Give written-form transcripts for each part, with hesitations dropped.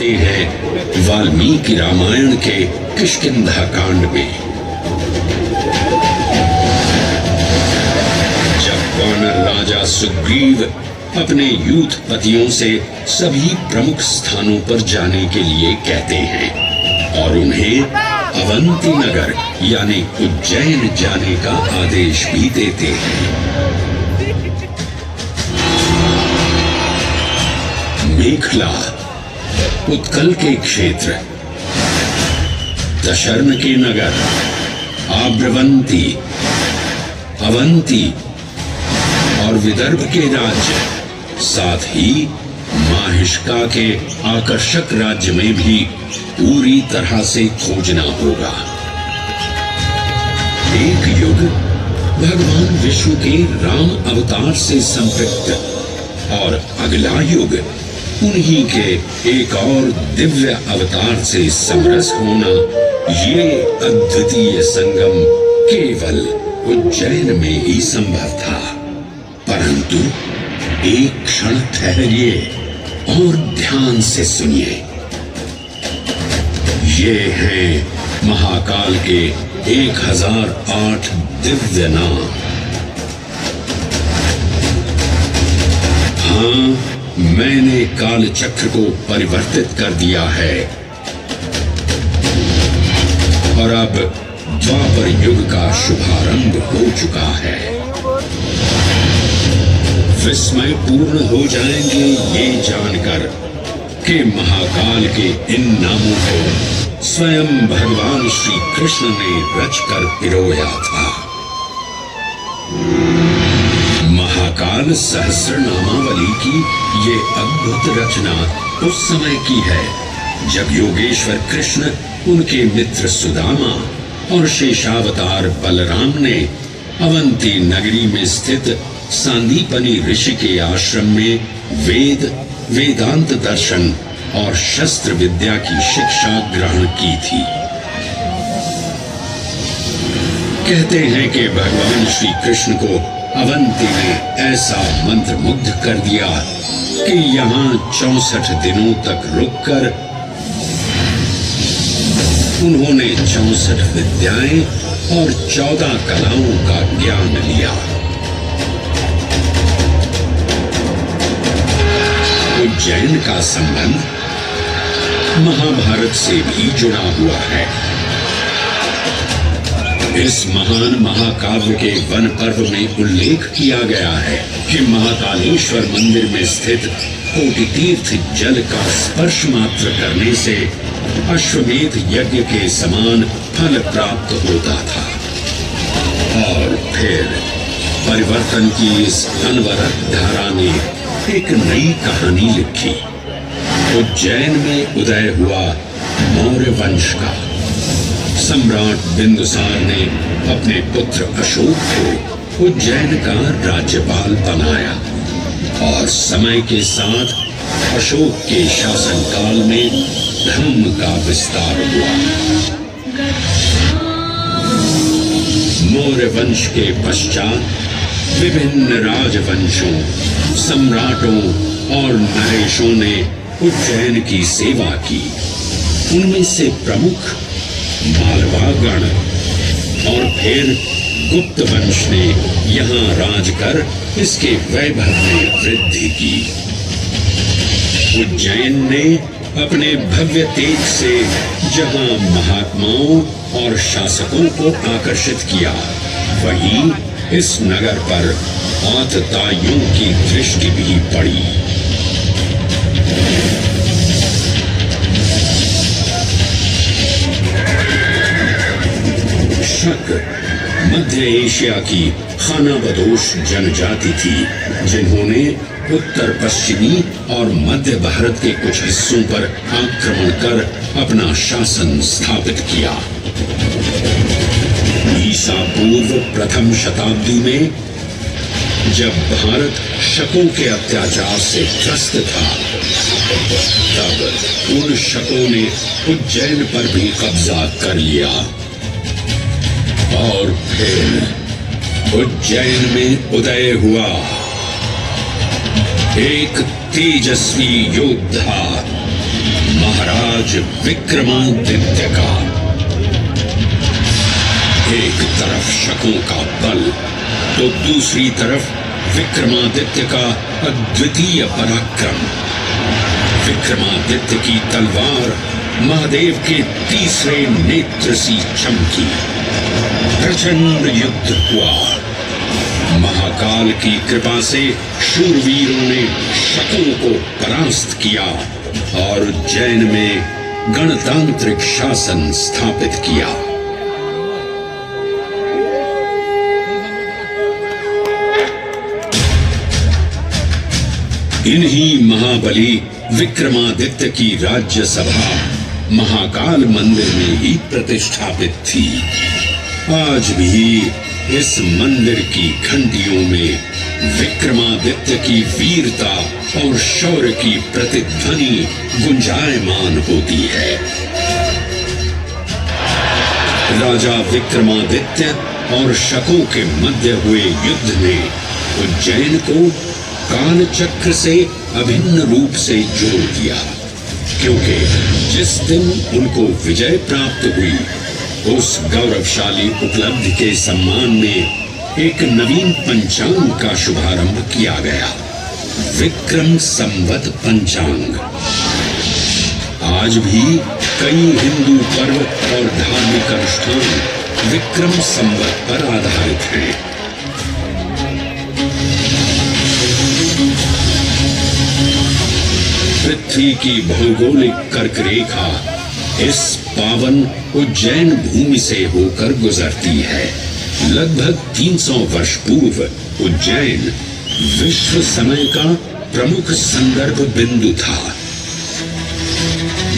मिलते हैं वाल्मीकि रामायण के किष्किंधा कांड में। जब वानर राजा सुग्रीव अपने यूथपतियों से सभी प्रमुख स्थानों पर जाने के लिए कहते हैं और उन्हें अवंती नगर यानी उज्जैन जाने का आदेश भी देते हैं। मेखला उत्कल के क्षेत्र, दशर्न के नगर, आब्रवंती, अवंती और विदर्भ के राज्य, साथ ही माहिष्का के आकर्षक राज्य में भी पूरी तरह से खोजना होगा। एक युग भगवान विष्णु के राम अवतार से संपृक्त और अगला युग उन्हीं के एक और दिव्य अवतार से समरस होना, ये अद्वितीय संगम केवल उज्जैन में ही संभव था। परंतु एक क्षण ठहरिए और ध्यान से सुनिए। ये हैं महाकाल के 1008 दिव्य नाम। हाँ, मैंने काल चक्र को परिवर्तित कर दिया है और अब द्वापर युग का शुभारंभ हो चुका है। विस्मय पूर्ण हो जाएंगे ये जानकर कि महाकाल के इन नामों को स्वयं भगवान श्री कृष्ण ने रचकर पिरोया था। महाकाल सहस्रनामावली की ये अद्भुत रचना उस समय की है जब योगेश्वर कृष्ण, उनके मित्र सुदामा और शेषावतार बलराम ने अवंती नगरी में स्थित सांदीपनी ऋषि के आश्रम में वेदांत दर्शन और शस्त्र विद्या की शिक्षा ग्रहण की थी। कहते हैं कि भगवान श्री कृष्ण को अवंती ने ऐसा मंत्र मुग्ध कर दिया कि यहाँ 64 दिनों तक रुककर उन्होंने 64 विद्याएं और 14 कलाओं का ज्ञान लिया। उज्जैन का संबंध महाभारत से भी जुड़ा हुआ है। इस महान महाकाव्य के वन पर्व में उल्लेख किया गया है कि महाकालेश्वर मंदिर में स्थित कोटि तीर्थ जल का स्पर्श मात्र करने से अश्वमेध यज्ञ के समान फल प्राप्त होता था। और फिर परिवर्तन की इस अनवरत धारा ने एक नई कहानी लिखी। उज्जैन में उदय हुआ मौर्य वंश का। सम्राट बिंदुसार ने अपने पुत्र अशोक को उज्जैन का राज्यपाल बनाया और समय के साथ अशोक के शासनकाल में धर्म का विस्तार हुआ। मौर्य वंश के पश्चात विभिन्न राजवंशों, सम्राटों और नरेशों ने उज्जैन की सेवा की। उनमें से प्रमुख मालवागण और फिर गुप्त वंश ने यहाँ राज कर इसके वैभव में वृद्धि की। उज्जैन ने अपने भव्य तेज से जहाँ महात्माओं और शासकों को आकर्षित किया, वहीं इस नगर पर आतताइयों की दृष्टि भी पड़ी। शक मध्य एशिया की खानाबदोश जनजाति थी, जिन्होंने उत्तर पश्चिमी और मध्य भारत के कुछ हिस्सों पर आक्रमण कर अपना शासन स्थापित किया। ईसा पूर्व प्रथम शताब्दी में जब भारत शकों के अत्याचार से त्रस्त था, तब उन शकों ने उज्जैन पर भी कब्जा कर लिया और फिर उज्जैन में उदय हुआ एक तेजस्वी योद्धा राज विक्रमादित्य का। एक तरफ शकों का बल तो दूसरी तरफ विक्रमादित्य का अद्वितीय पराक्रम। विक्रमादित्य की तलवार महादेव के तीसरे नेत्र सी चमकी। प्रचंड युद्ध हुआ। महाकाल की कृपा से शूरवीरों ने शकों को परास्त किया और उज्जैन में गणतांत्रिक शासन स्थापित किया। इन्हीं महाबली विक्रमादित्य की राज्यसभा महाकाल मंदिर में ही प्रतिष्ठापित थी। आज भी इस मंदिर की घंटियों में विक्रमादित्य की वीरता और शौर्य की प्रतिध्वनि गुंजायमान होती है। राजा विक्रमादित्य और शकों के मध्य हुए युद्ध ने उज्जैन को कालचक्र से अभिन्न रूप से जोड़ दिया, क्योंकि जिस दिन उनको विजय प्राप्त हुई उस गौरवशाली उपलब्धि के सम्मान में एक नवीन पंचांग का शुभारंभ किया गया, विक्रम संवत पंचांग। आज भी कई हिंदू पर्व और धार्मिक अनुष्ठान विक्रम संवत पर आधारित हैं। पृथ्वी की भौगोलिक कर्क रेखा इस पावन उज्जैन भूमि से होकर गुजरती है। लगभग 300 वर्ष पूर्व उज्जैन विश्व समय का प्रमुख संदर्भ बिंदु था।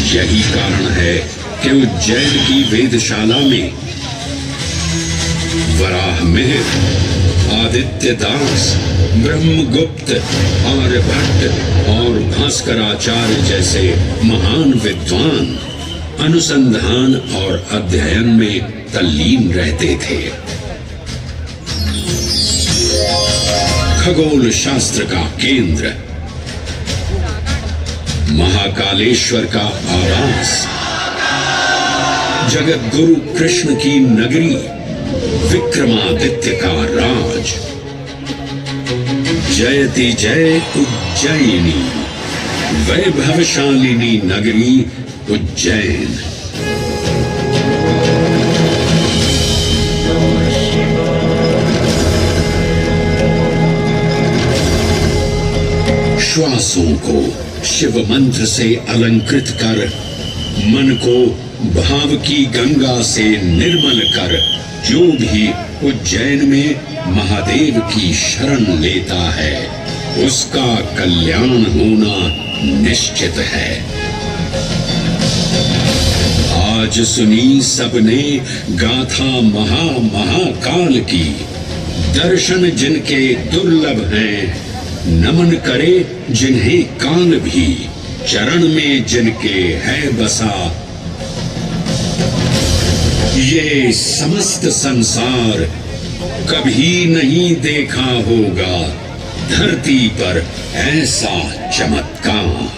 यही कारण है कि उज्जैन की वेदशाला में वराहमिहिर, आदित्य दास, ब्रह्मगुप्त, आर्यभट्ट और भास्कराचार्य जैसे महान विद्वान अनुसंधान और अध्ययन में तल्लीन रहते थे। खगोल शास्त्र का केंद्र, महाकालेश्वर का आवास, जगत गुरु कृष्ण की नगरी, विक्रमादित्य का राज। जयति जय उज्जैनी, वैभवशालिनी नगरी उज्जैन। श्वासों को शिव मंत्र से अलंकृत कर, मन को भाव की गंगा से निर्मल कर, जो भी उज्जैन में महादेव की शरण लेता है उसका कल्याण होना निश्चित है। आज सुनी सबने गाथा महाकाल की, दर्शन जिनके दुर्लभ हैं, नमन करे जिन्हें काल भी, चरण में जिनके है बसा। ये समस्त संसार कभी नहीं देखा होगा धरती पर ऐसा चमत्कार।